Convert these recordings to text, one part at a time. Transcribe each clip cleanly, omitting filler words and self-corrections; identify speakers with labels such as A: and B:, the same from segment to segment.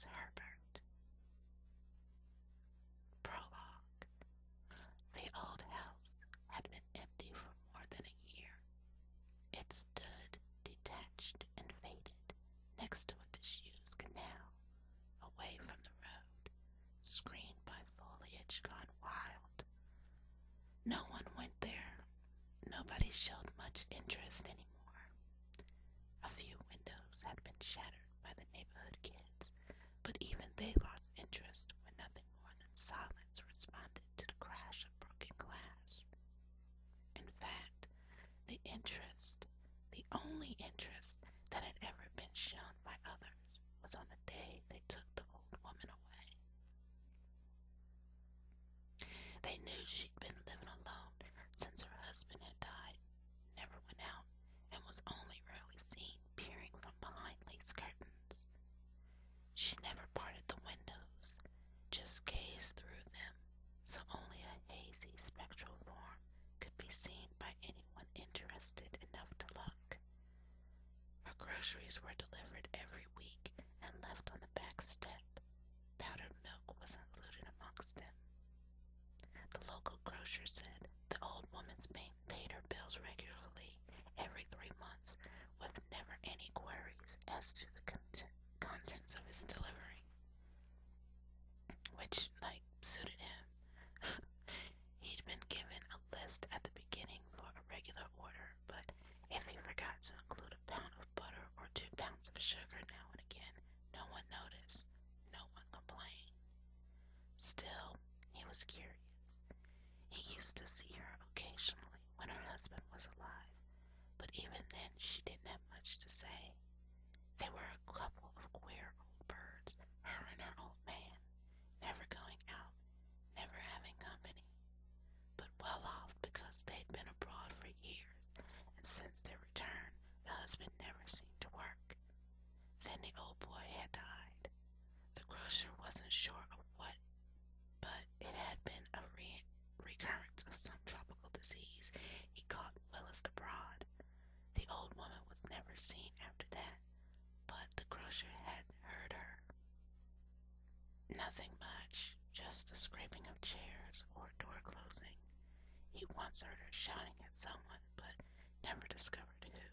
A: James Herbert. Prologue. The old house had been empty for more than a year. It stood detached and faded next to a disused canal, away from the road, screened by foliage gone wild. No one went there. Nobody showed much interest anymore. A few windows had been shattered by the neighborhood kids, but even they lost interest when nothing more than silence responded to the crash of broken glass. In fact, the interest, the only interest that had ever been shown by others, was on the day they took the old woman away. They knew she'd been living alone since her husband had died, never went out, and was only rarely seen peering from behind lace curtains. She never parted the windows, just gazed through them, so only a hazy spectral form could be seen by anyone interested enough to look. Her groceries were delivered every week and left on the back step. Powdered milk was included amongst them. The local grocer said the old woman's paid her bills regularly every 3 months, with never any queries as to the contents of his delivery, which, suited him. He'd been given a list at the beginning for a regular order, but if he forgot to include a pound of butter or 2 pounds of sugar now and again, no one noticed, no one complained. Still, he was curious. He used to see her occasionally when her husband was alive, but even then she didn't have much to say. They were a couple of queer old birds, her and her old man, never going out, never having company, but well off because they'd been abroad for years, and since their return the husband never seemed to work. Then the old boy had died. The grocer wasn't sure of what, but it had been a recurrence of some tropical disease he caught whilst abroad. The old woman was never seen after that, but the grocer had heard her. Nothing much, just the scraping of chairs or a door closing. He once heard her shouting at someone, but never discovered who.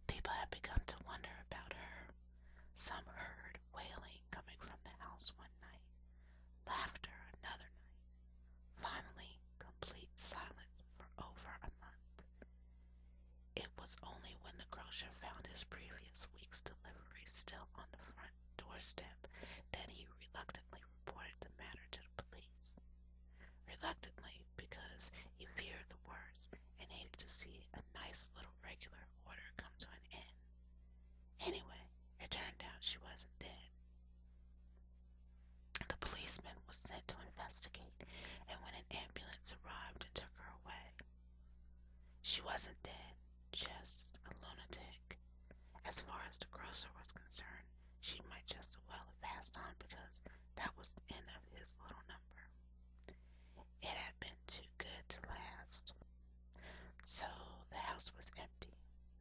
A: People had begun to wonder about her. Some heard wailing coming from the house one night, laughter another night, finally complete silence for over a month. It was only when the grocer found his previous week's delivery still on the front doorstep that he reluctantly reported the matter to the police. Reluctantly, because he feared the worst and hated to see a nice little regular order come to an end. Anyway, it turned out she wasn't dead. The policeman was sent to investigate, and when an ambulance arrived and took her away, she wasn't dead, just a lunatic. As far as the grocer was concerned, she might just as well have passed on because that was the end of his little number. It had been too good to last. So the house was empty.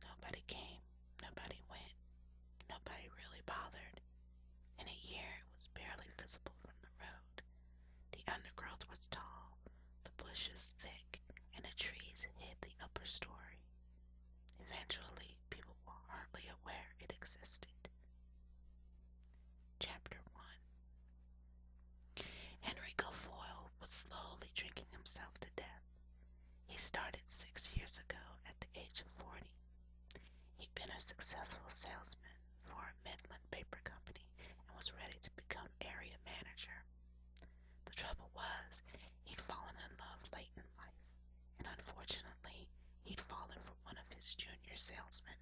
A: Nobody came, nobody went, nobody really bothered. In a year it was barely visible from the road. The undergrowth was tall, the bushes thick, and the trees hid the upper story. Eventually, people were hardly aware it existed. Chapter 1. Henry Guilfoyle was slowly drinking himself to death. He started 6 years ago at the age of 40. He'd been a successful salesman for a Midland paper company and was ready to become area manager. The trouble was, he'd fallen in love late in life, and unfortunately, he'd fallen for one of his junior salesmen.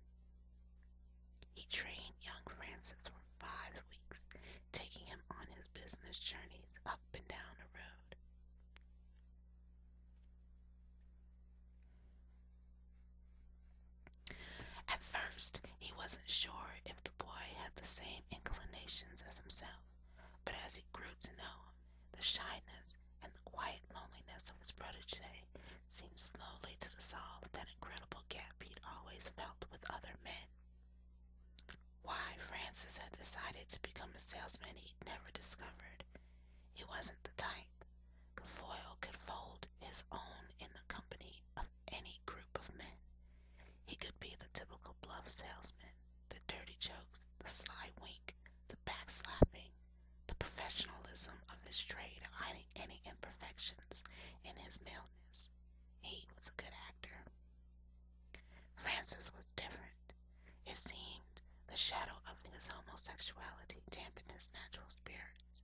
A: He trained young Francis for 5 weeks, taking him on his business journeys up and down the road. At first, he wasn't sure if the boy had the same inclinations as himself, but as he grew to know him, the shyness and the quiet loneliness of his protege seemed slowly to dissolve that incredible gap he'd always felt with other men. Why Francis had decided to become a salesman he'd never discovered. He wasn't the type. Guilfoyle could fold his own in the company of any group of men. He could be the typical bluff salesman, the dirty jokes, the sly wink, the backslapping, the professionalism of his trade hiding any imperfections in his maleness. He was a good actor. Francis was different. It seemed the shadow of his homosexuality dampened his natural spirits,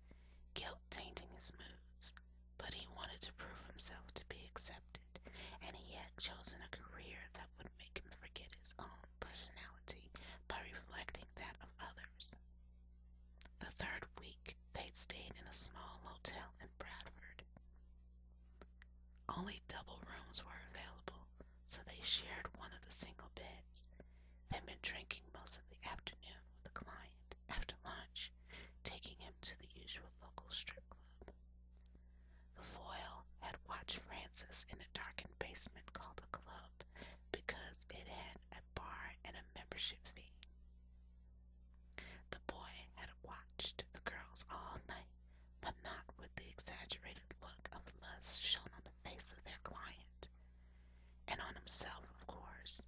A: guilt tainting his moods. But he wanted to prove himself to be accepted, and he had chosen a career that would make him forget his own personality by reflecting that of others. The third week, they'd stayed in a small hotel in Bradford. Only double rooms were available, so they shared one of the single beds. They'd been drinking most of the afternoon with the client. After lunch, taking him to the usual local strip club. Guilfoyle had watched Francis in a darkened basement called a club because it had a bar and a membership fee. The boy had watched the girls all night, but not with the exaggerated look of lust shown on the face of their client, and on himself, of course.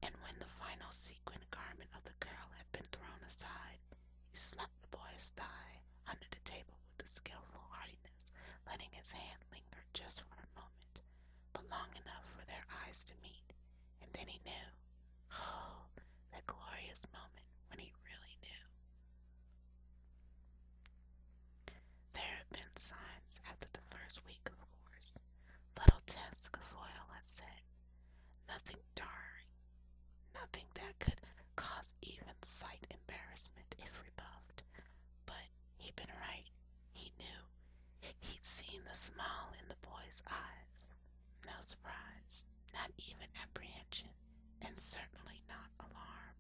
A: And when the final sequin garment of the girl had been thrown aside, he slapped the boy's thigh under the table with a skillful heartiness, letting his hand linger just for a moment, but long enough for their eyes to meet. And then he knew. Oh, that glorious moment when he really knew. There had been signs after the first week, of course. Little tests Guilfoyle had said. Nothing jarring. Nothing that could cause even slight embarrassment if rebuffed. But he'd been right. He knew. He'd seen the smile in the boy's eyes. No surprise, not even apprehension, and certainly not alarm.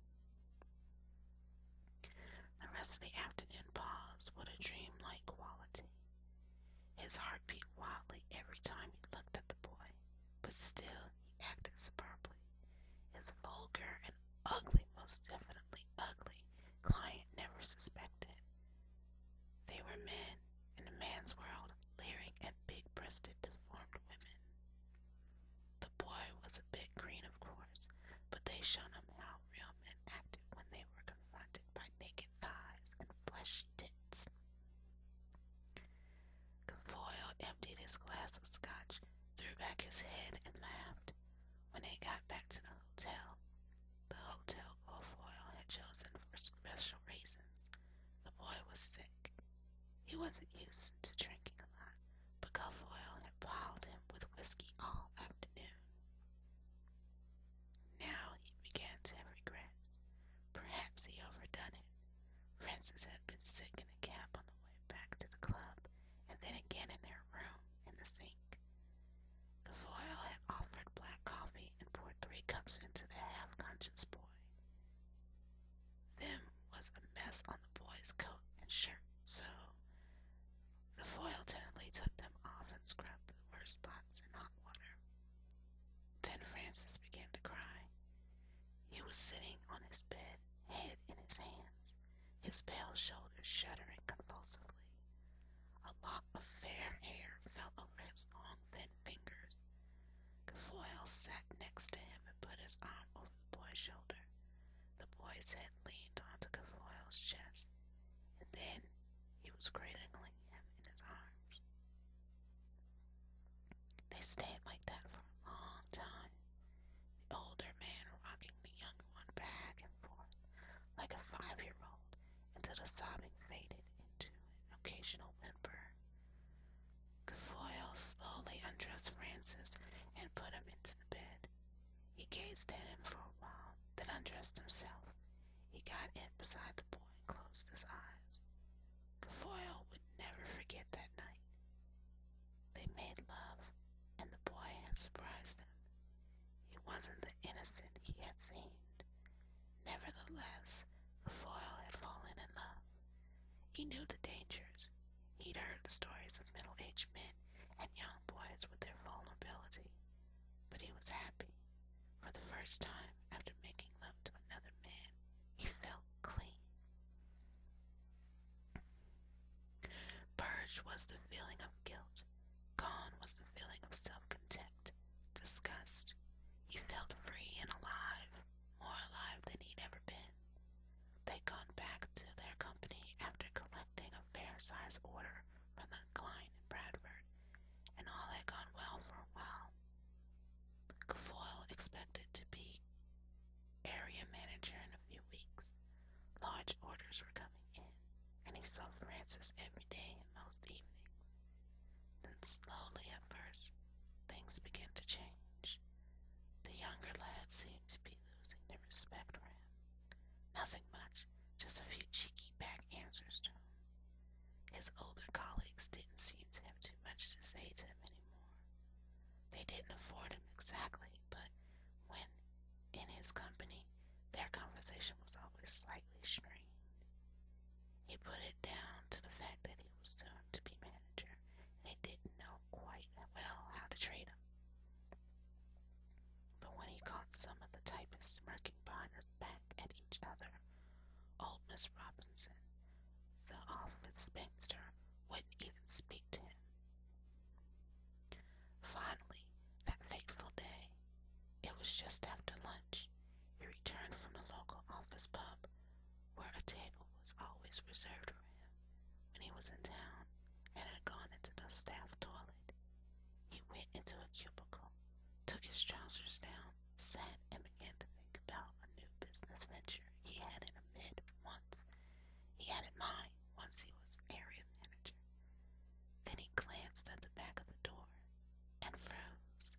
A: The rest of the afternoon passed with a dreamlike quality. His heart beat wildly every time he looked at the boy, but still he acted superbly. His vulgar and ugly, most definitely ugly, client never suspected. They were men in a man's world, leering at big-breasted, deformed women. The boy was a bit green, of course, but they showed him how real men acted when they were confronted by naked thighs and fleshy tits. Guilfoyle emptied his glass of scotch, threw back his head, and laughed. When they got back to the hotel Guilfoyle had chosen for special reasons, the boy was sick. He wasn't used to drinking a lot, but Guilfoyle had piled him with whiskey all afternoon. Now he began to have regrets. Perhaps he overdone it. Frances had been sick in a cab on the way back to the club, and then again in her room in the sink. Guilfoyle had offered black coffee and poured 3 cups into the half-conscious boy. Them was a mess on the boy's coat and shirt, so Guilfoyle tenderly took them off and scrubbed the worst spots in hot water. Then Francis began to cry. He was sitting on his bed, head in his hands, his pale shoulders shuddering convulsively. A lock of fair hair fell over his long, thin fingers. Guilfoyle sat next to him and put his arm over the boy's shoulder. The boy's head leaned onto Guilfoyle's chest, and then he was cradling him in his arms. They stayed like that for a long time, the older man rocking the younger one back and forth like a 5-year-old until the sobbing faded into an occasional whimper. Guilfoyle slowly undressed Francis and put him into the bed. He gazed at him for a while, then undressed himself. He got in beside the boy and closed his eyes. Guilfoyle would never forget that night. They made love, and the boy had surprised him. He wasn't the innocent he had seemed. Nevertheless, Guilfoyle had fallen in love. He knew the dangers. He'd heard the stories of middle-aged men and young boys with their vulnerability. But he was happy. For the first time after making love to another man, he felt clean. Purged was the feeling of guilt. Gone was the feeling of self-contempt, disgust. He felt free and alive, more alive than he'd ever been. They'd gone back to their company after collecting a fair-sized order from the Klein in Bradford, and all had gone well for a while. Guilfoyle expected to be area manager in a few weeks. Large orders were coming in, and he saw Francis every day and most evenings. Then slowly at first, things began to change. The younger lad seemed to be losing their respect for him. Nothing much, just a few cheeky back answers to him. His older colleagues didn't seem to have too much to say to him anymore. They didn't afford him exactly, but when in his company, their conversation was always slightly strained. He put it down to the fact that he was soon to be manager, and he didn't know quite well how to treat him. But when he caught some of the typists smirking behind his back at each other, old Miss Robinson, the office spinster, wouldn't even speak to him. Finally, that fateful day, it was just after lunch, he returned from the local office pub, where a table was always reserved for him when he was in town, and had gone into the staff toilet. He went into a cubicle, took his trousers down, sat, and began to think about a new business venture he had in mind once he was area manager. Then he glanced at the back of the door and froze.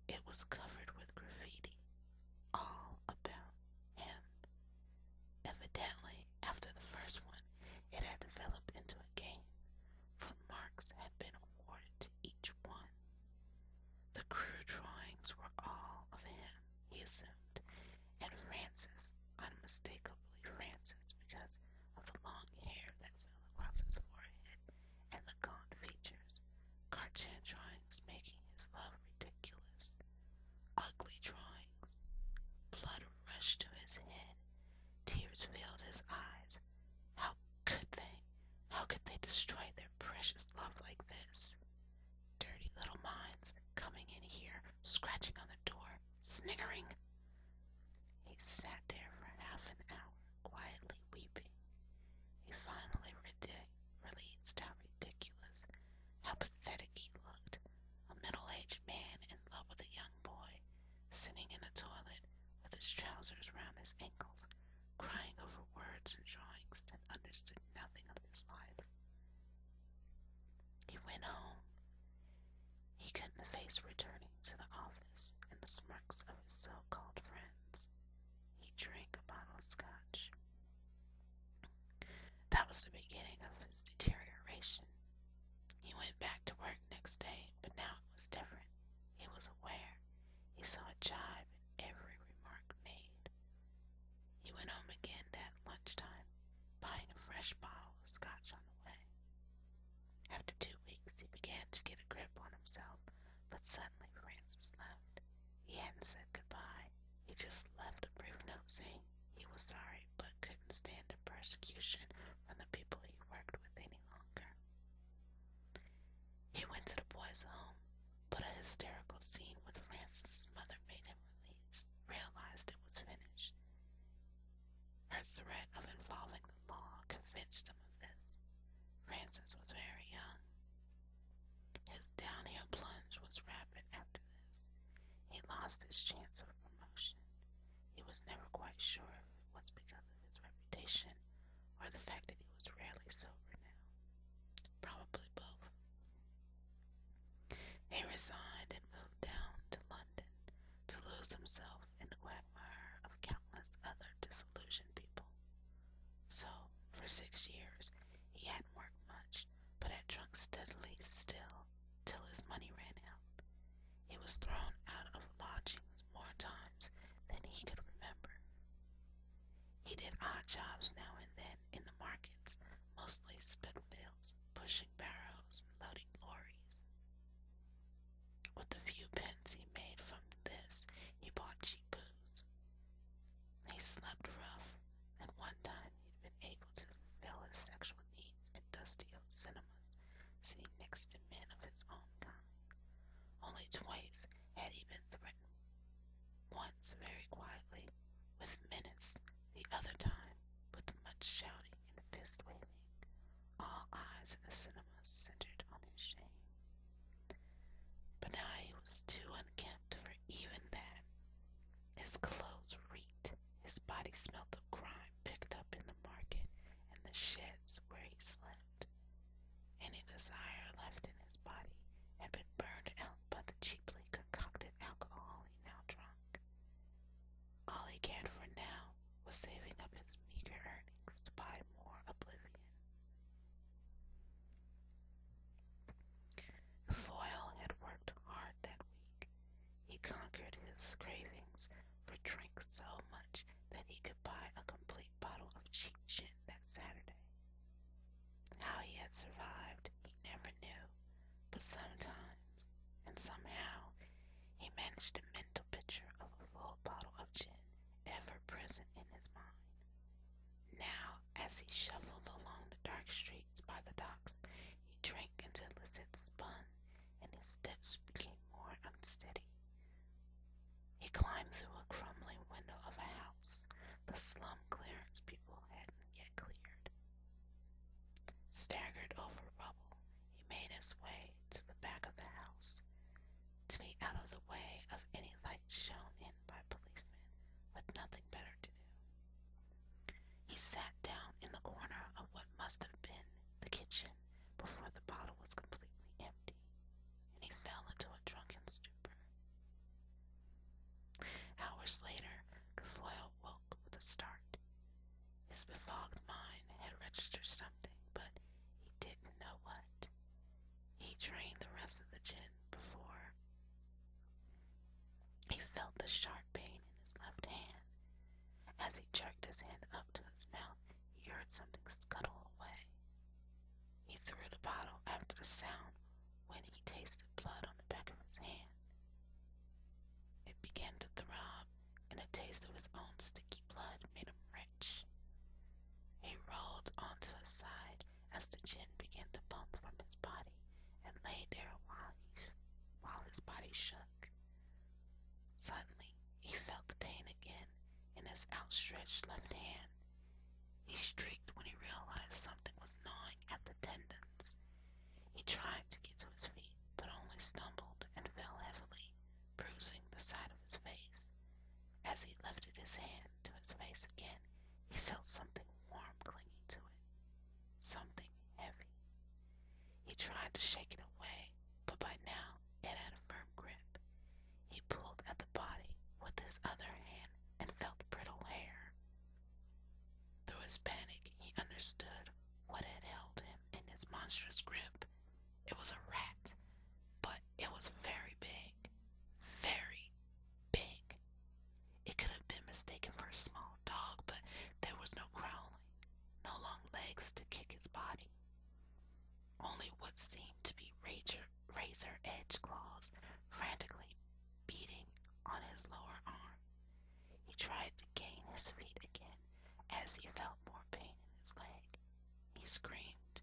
A: It was covered with graffiti, all about him. Evidently, after the first one, it had developed into a game, for marks had been awarded to each one. The crew drawings were all of him, he assumed, and Francis, unmistakably Francis because of the long hair that fell across his forehead and the gaunt features, cartoon drawings making his love ridiculous, ugly drawings. Blood rushed to his head, tears filled his eyes. How could they? How could they destroy their precious love like this? Dirty little minds coming in here, scratching on the door, sniggering. He sat there for half an hour, quietly weeping. He finally realized how ridiculous, how pathetic he looked. A middle-aged man in love with a young boy, sitting in a toilet with his trousers round his ankles, crying over words and drawings that understood nothing of his life. He went home. He couldn't face returning to the office and the smirks of his so-called friends. He drank a bottle of scotch. That was the beginning of his deterioration. He went back to work next day, but now it was different. He was aware. He saw a jibe in every remark made. He went home again that lunchtime, buying a fresh bottle of scotch on the way. After 2 weeks, he began to get a grip on himself, but suddenly Francis left. He hadn't said goodbye. He just left a brief note saying he was sorry, but couldn't stand the persecution from the people he worked with any longer. He went to the boys' home, but a hysterical scene with Francis' mother made him realize it was finished. Her threat of involving the law convinced him of this. Francis was very young. His downhill plunge was rapid after this. He lost his chance of promotion. He was never quite sure if it was because of his reputation or the fact that he was rarely sober now. Probably both. He resigned and moved down to London to lose himself in the quagmire of countless other disillusioned people. So, for 6 years, he hadn't worked much, but had drunk steadily still till his money ran out. He was thrown out of lodgings more times than he could remember. He did odd jobs now and then in the markets, mostly Spitfields, pushing barrows and loading lorries. With the few pence he made from this, he bought cheap booze. He slept rough, and one time he'd been able to fulfill his sexual needs in dusty old cinemas He smelt the grime picked up in the market and the sheds where he slept. Any desire left in his body had been burned out by the cheaply concocted alcohol he now drank. All he cared for now was saving up his meager earnings to buy more oblivion. Foyle had worked hard that week. He conquered his cravings for drink so much that he could buy a complete bottle of cheap gin that Saturday. How he had survived, he never knew, but sometimes and somehow he managed a mental picture of a full bottle of gin ever present in his mind. Now, as he shuffled along the dark streets by the docks, he drank until his head spun and his steps became more unsteady. He climbed through a crumbling window of a house the slum clearance people hadn't yet cleared. Staggered over rubble, he made his way to the back of the house, to be out of the way of any light shown in by policemen with nothing better to do. He sat down in the corner of what must have been the kitchen before the bottle was completely empty, and he fell into a drunken stupor. Hours later, Guilfoyle woke with a start. His befogged mind had registered something, but he didn't know what. He drained the rest of the gin before he felt the sharp pain in his left hand. As he jerked his hand up to his mouth, he heard something scuttle away. He threw the bottle after the sound when he tasted blood on the back of his hand. It began to throb, and the taste of his own sticky blood made him rich. He rolled onto his side as the gin began to pump from his body and lay there while his body shook. Suddenly, he felt the pain again in his outstretched left hand. He shrieked when he realized something was gnawing at the tendons. He tried to get to his feet, but only stumbled and fell heavily, bruising the side of his face. As he lifted his hand to his face again, he felt something warm clinging to it, something heavy. He tried to shake it away, but by now it had a firm grip. He pulled at the body with his other hand and felt brittle hair. Through his panic, he understood what had held him in his monstrous grip. It was a rat, but it was very big. Very big. It could have been mistaken for a small dog, but there was no growling, no long legs to kick his body. Only what seemed to be razor-edge claws frantically beating on his lower arm. He tried to gain his feet again as he felt more pain in his leg. He screamed.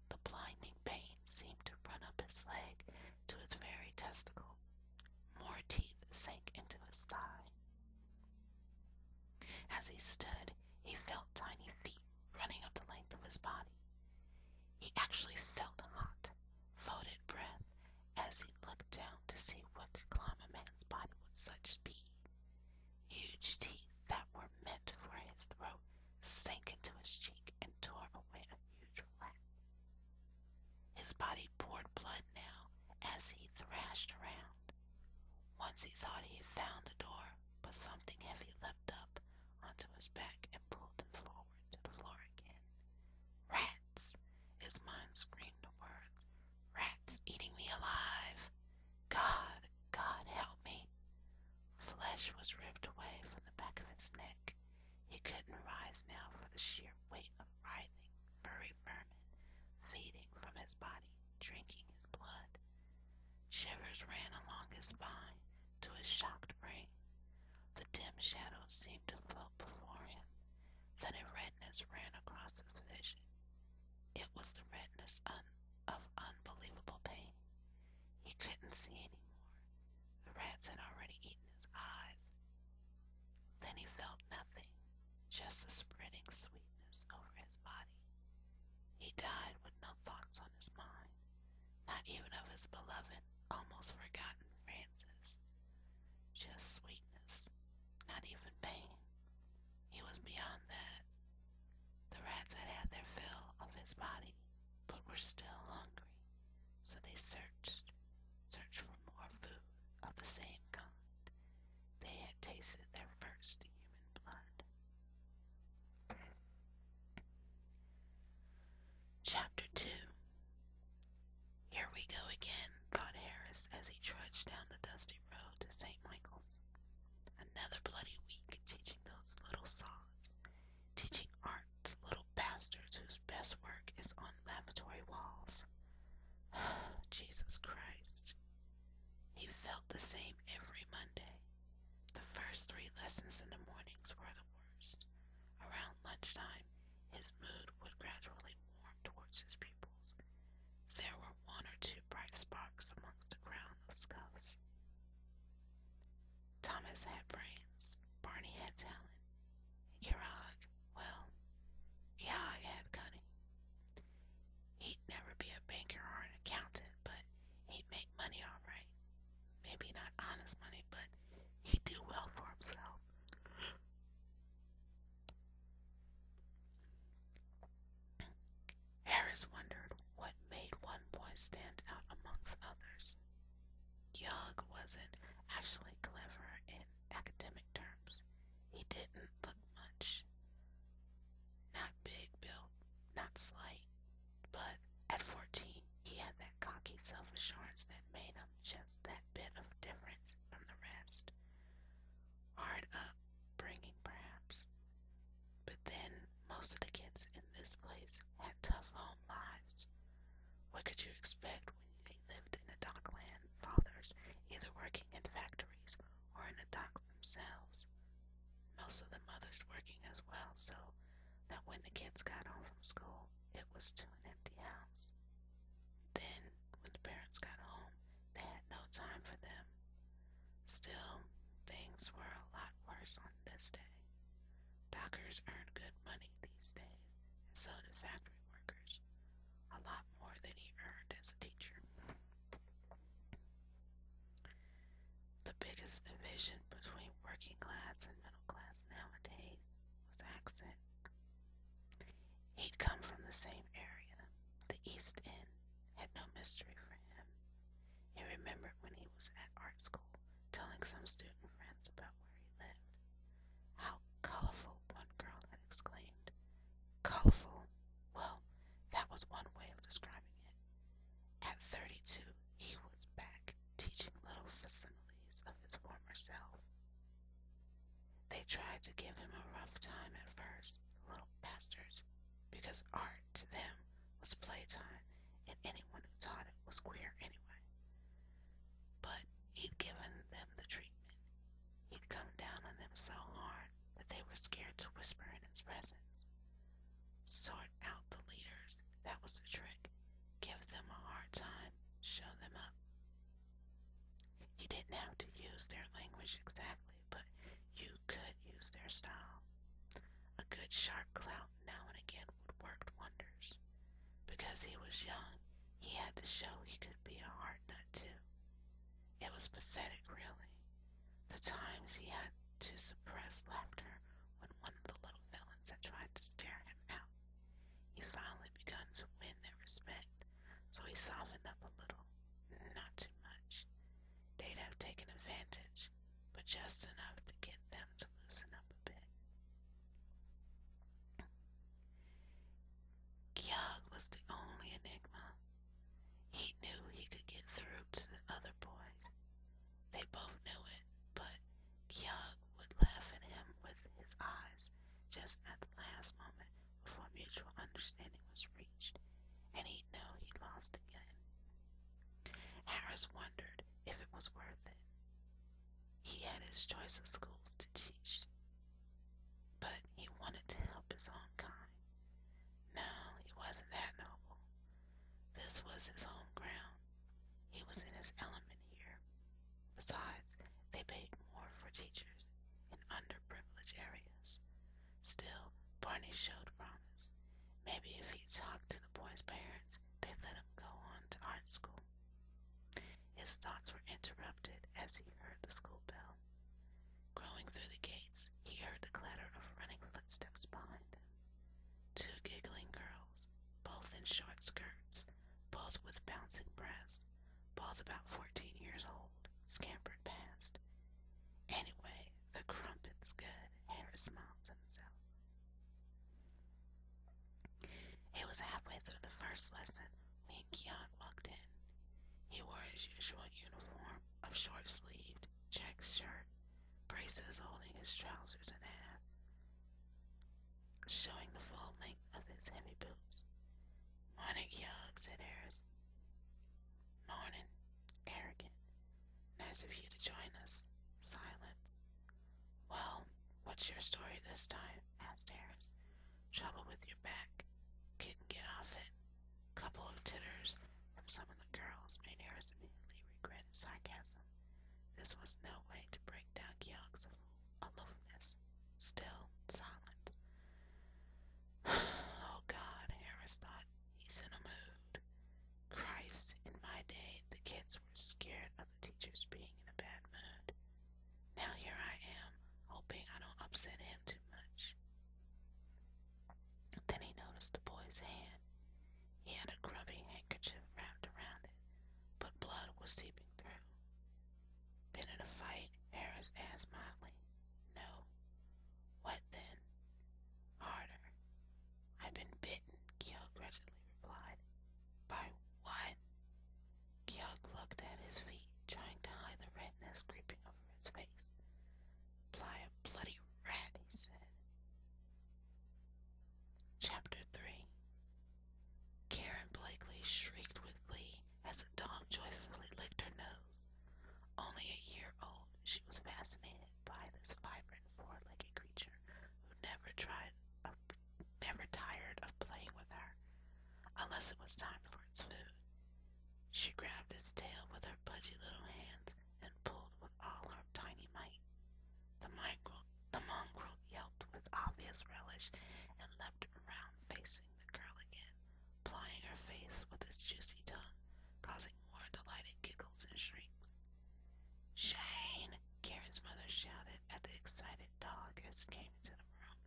A: The blinding pain seemed to run up his leg to his very testicles. More teeth sank into his thigh. As he stood, he felt tiny feet running up the length of his body. He actually felt hot, foetid breath as he looked down to see what could climb a man's body with such speed. Huge teeth that were meant for his throat sank into his cheek and tore away a huge flap. His body poured blood now as he thrashed around. Once he thought he had found the door, but something heavy leapt up onto his back and pulled him forward to the floor again. Rats! His mind screamed the words. Rats eating me alive! God, God help me! Flesh was ripped away from the back of his neck. He couldn't rise now for the sheer weight of writhing, furry vermin feeding from his body, drinking his blood. Shivers ran along his spine to his shocked brain. The dim shadows seemed to float before him. Then a redness ran across his vision. It was the redness of unbelievable pain. He couldn't see anymore. The rats had already eaten his eyes. Then he felt nothing, just a spreading sweetness over his body. He died with no thoughts on his mind, not even of his beloved, almost forgotten Francis. Just sweetness, not even pain. He was were still hungry, so they searched for more food of the same kind. They had tasted their first human blood. Chapter 2. Here we go again, thought Harris as he trudged down the dusty road to St. Michael's. Another bloody week teaching those little sods, teaching art to little bastards whose best work is on lavatory walls. Jesus Christ. He felt the same every Monday. The first 3 lessons in the mornings were the worst. Around lunchtime, his mood would gradually warm towards his pupils. There were 1 or 2 bright sparks amongst a crowd of scuffs. Thomas had brains, Barney had talent, and Georg had cunning. He'd never be a banker or an accountant, but he'd make money all right. Maybe not honest money, but he'd do well for himself. Harris wondered what made one boy stand out amongst others. Georg wasn't actually clever in academic terms. He didn't look much. Not big built, not slight, but at 14 he had that cocky self-assurance that made him just that bit of difference from the rest. Hard upbringing, perhaps. But then most of the kids in this place had tough home lives. What could you expect when they lived in a dockland, fathers either working in factories or in the docks themselves? Most of the mothers working as well, so that when the kids got home from school, it was to an empty house. Then, when the parents got home, they had no time for them. Still, things were a lot worse on this day. Dockers earned good money these days, and so did factory workers. A lot more than he earned as a teacher. The biggest division between working class and middle class nowadays was accent. He'd come from the same area. The East End had no mystery for him. He remembered when he was at art school, telling some student friends about where he lived. How colorful, one girl had exclaimed. Colorful? Well, that was one way of describing it. At 32, he was back, teaching little facsimiles of his former self. They tried to give him a rough time at first, the little bastards, because art to them was playtime, and anyone who taught it was queer anyway. But he'd given them the treatment. He'd come down on them so hard that they were scared to whisper in his presence. Sort out the leaders, that was the trick. Give them a hard time, show them up. You didn't have to use their language exactly, but you could use their style. A good sharp clout now and again would work wonders. Because he was young, he had to show he could be a hard nut too. It was pathetic, really. The times he had to suppress laughter when one of the little villains had tried to stare him out. He finally begun to win their respect, so he softened up a little. Not too much. They'd have taken advantage, but just enough to get them to loosen up a bit. Georg was the only enigma. He knew he could get through to the other boys. They both knew it, but Georg would laugh at him with his eyes just at the last moment before mutual understanding was reached, and he'd know he'd lost again. Harris wondered if it was worth it. He had his choice of schools to teach, but he wanted to help his own kind. No, he wasn't that noble. This was his home ground. He was in his element here. Besides, they paid more for teachers in underprivileged areas. Still, Barney showed promise. Maybe if he talked to the boys' parents, they'd let him go on to art school. His thoughts were interrupted as he heard the school bell. Growing through the gates, he heard the clatter of running footsteps behind him. 2 giggling girls, both in short skirts, both with bouncing breasts, both about 14 years old, scampered past. Anyway, the crumpet's good, Harris smiled to himself. It was halfway through the first lesson when Keon walked in. He wore his usual uniform of short-sleeved check shirt, braces holding his trousers in half, showing the full length of his heavy boots. "Morning, Keon," said Harris. "Morning, arrogant. Nice of you to join us." Silence. "Well, what's your story this time?" asked Harris. "Trouble with your back? Couldn't get off it?" Couple of titters from some of the girls made Harris immediately regret his sarcasm. This was no way to break down Georg's aloofness. Still, silence. Oh God, Harris thought. He's in a mood. Christ, in my day, the kids were scared of the teachers being in a bad mood. Now here I am, hoping I don't upset him too much. Then he noticed the boy's hand. He had a grubby handkerchief wrapped around it, but blood was seeping through. "Been in a fight?" Harris asked mildly. "No." "What then?" "Harder." "I've been bitten," Keogh grudgingly replied. "By what?" Keogh looked at his feet, trying to hide the redness creeping over his face. "By a bloody rat," he said. Chapter 3. Karen Blakely shrieked with glee as a dog joyfully licked her nose. Only a year old, she was fascinated by this vibrant four-legged creature who never tired of playing with her, unless it was time for its food. She grabbed its tail with her pudgy little hands and pulled with all her tiny might. The mongrel yelped with obvious relish and leapt around facing the girl again, plying her face with its juicy tongue, causing more delighted giggles and shrieks. "Shane!" Karen's mother shouted at the excited dog as he came into the room.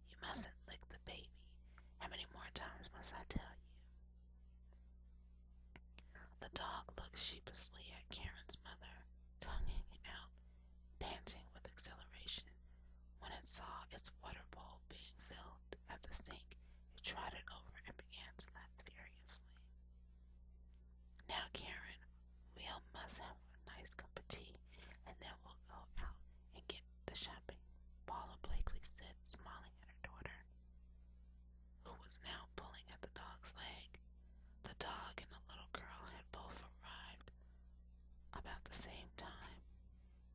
A: "You mustn't lick the baby. How many more times must I tell you?" The dog looked sheepishly at Karen's mother, tongue hanging out, panting with exhilaration. When it saw its water bowl being filled at the sink, it trotted over and began to laugh furiously. "Now, Karen, we all must have a nice cup of tea, and then we'll go out and get the shopping," Paula Blakely said, smiling at her daughter, who was now pulling at the dog's leg. The dog and the little girl had both arrived about the same time.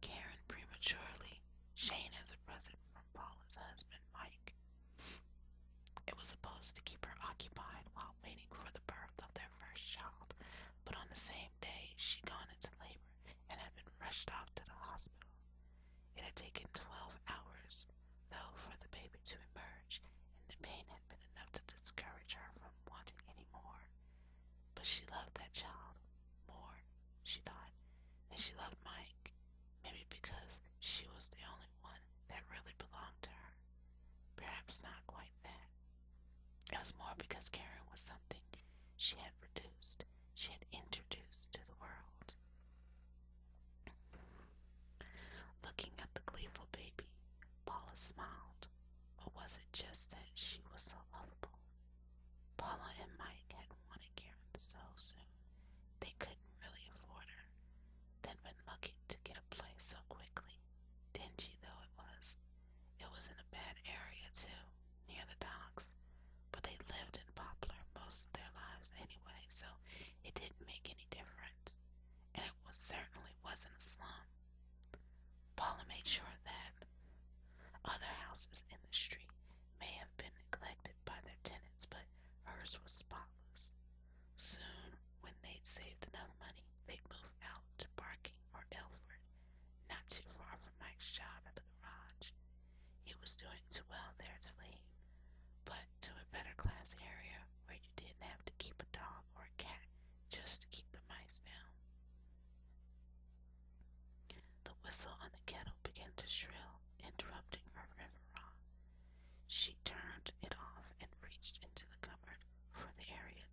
A: Karen prematurely, Shane as a present from Paula's husband, Mike. It was supposed to keep her occupied while waiting for the birth of their first child, but on the same day she'd gone into labor and had been rushed off to the hospital. It had taken 12 hours, though, for the baby to emerge, and the pain had been enough to discourage her from wanting any more. But she loved that child more, she thought, than she loved Mike. Maybe because she was the only one that really belonged to her. Perhaps not quite that. It was more because Karen was something she had produced, she had introduced to the world. Looking at the gleeful baby, Paula smiled. Or was it just that she was so lovable? Paula and Mike had wanted Karen so soon, they couldn't really afford her. They'd been lucky to get a place so quickly, dingy though it was. It was in a bad area too, near the docks, but they lived in Poplar most of their lives anyway, so it didn't make any difference, and it certainly wasn't a slum. Paula made sure that other houses in the street may have been neglected by their tenants, but hers was spotless. Soon, when they'd saved enough money, they'd move out to Barking or Elford, not too far from Mike's job at the garage. He was doing too well there to leave, but to a better class area where you didn't have to keep a dog or a cat just to keep the mice down. The whistle on the kettle began to shrill, interrupting her reverie. She turned it off and reached into the cupboard for the area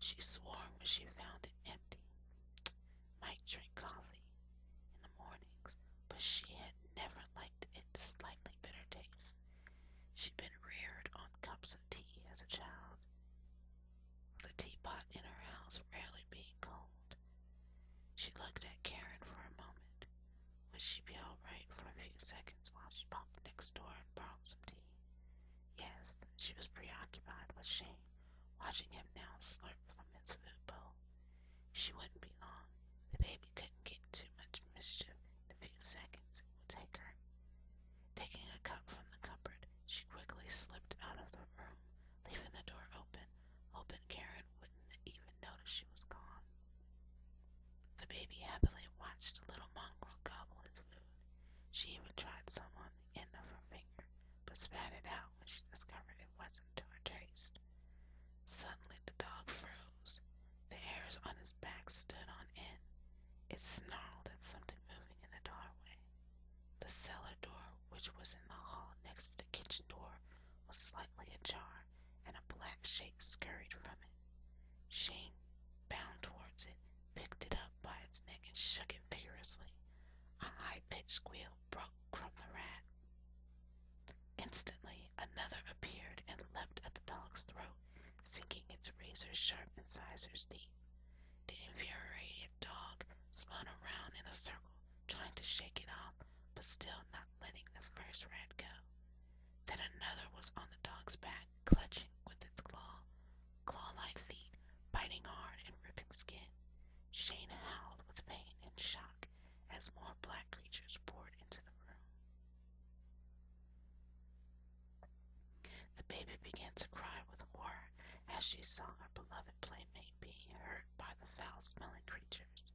A: She swore when she found it empty. Might drink coffee in the mornings, but she had never liked its slightly bitter taste. She'd been reared on cups of tea as a child, the teapot in her house rarely being cold. She looked at Karen for a moment. Would she be all right for a few seconds while she popped next door and borrowed some tea? Yes, she was preoccupied with Shane, watching him now slurp from his food bowl. She wouldn't be long. The baby couldn't get too much mischief in a few seconds. It would take her. Taking a cup from the cupboard, she quickly slipped out of the room, leaving the door open, hoping Karen wouldn't even notice she was gone. The baby happily watched the little mongrel gobble his food. She even tried some on the end of her finger, but spat it out when she discovered it wasn't to her taste. Suddenly the dog froze. The hairs on his back stood on end. It snarled at something moving in the doorway. The cellar door, which was in the hall next to the kitchen door, was slightly ajar, and a black shape scurried from it. Shane bounded towards it, picked it up by its neck, and shook it vigorously. A high-pitched squeal broke from the rat. Instantly, another appeared and leapt at the dog's throat, sinking its razor-sharp incisors deep. The infuriated dog spun around in a circle, trying to shake it off, but still not letting the first rat go. Then another was on the dog's back, clutching with its claw-like feet, biting hard and ripping skin. Shane howled with pain and shock as more black creatures poured into the room. The baby began to cry with horror as she saw her beloved playmate being hurt by the foul-smelling creatures.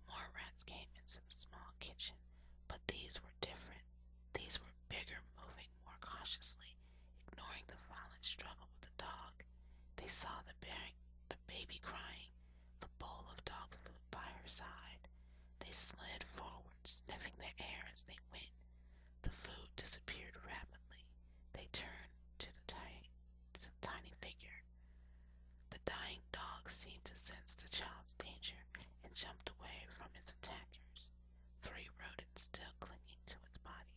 A: More rats came into the small kitchen, but these were different. These were bigger, moving more cautiously, ignoring the violent struggle with the dog. They saw the baby crying, the bowl of dog food by her side. They slid forward, sniffing the air as they went. The food disappeared rapidly. They turned to the tiny figure. The dying dog seemed to sense the child's danger and jumped away from its attackers, 3 rodents still clinging to its body.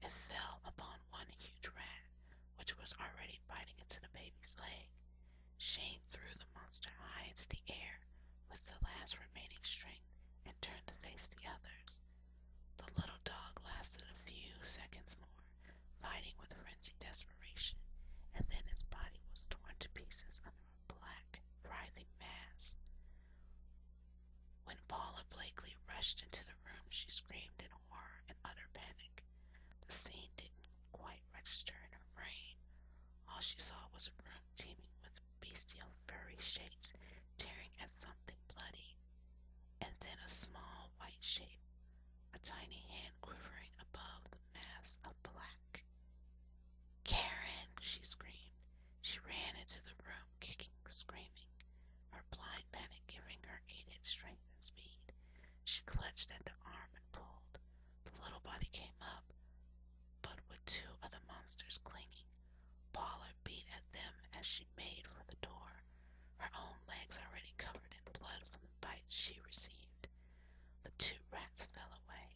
A: It fell upon one huge rat, which was already biting into the baby's leg. Shane threw the monster high into the air with the last remaining strength and turned to face the others. The little dog lasted a few seconds more, fighting with frenzied desperation, and then his body was torn to pieces under a black, writhing mass. When Paula Blakely rushed into the room, she screamed in horror and utter panic. The scene didn't quite register in her brain. All she saw was a room teeming with bestial furry shapes tearing at something bloody, and then a small white shape, a tiny hand quivering above the mass of black. "Karen!" she screamed. She ran into the room, kicking, screaming, her blind panic giving her aided strength and speed. She clutched at the arm and pulled. The little body came up, but with 2 of the monsters clinging. Paula beat at them as she made for the door, her own legs already covered in blood from the bites she received. The 2 rats fell away,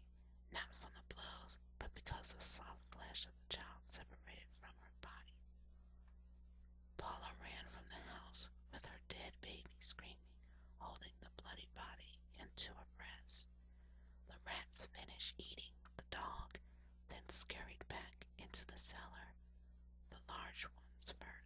A: not from the blows, but because the soft flesh of the child separated from her body. Paula ran from the house with her dead baby screaming, holding the bloody body into her breast. The rats finished eating the dog, then scurried back into the cellar, the large ones first.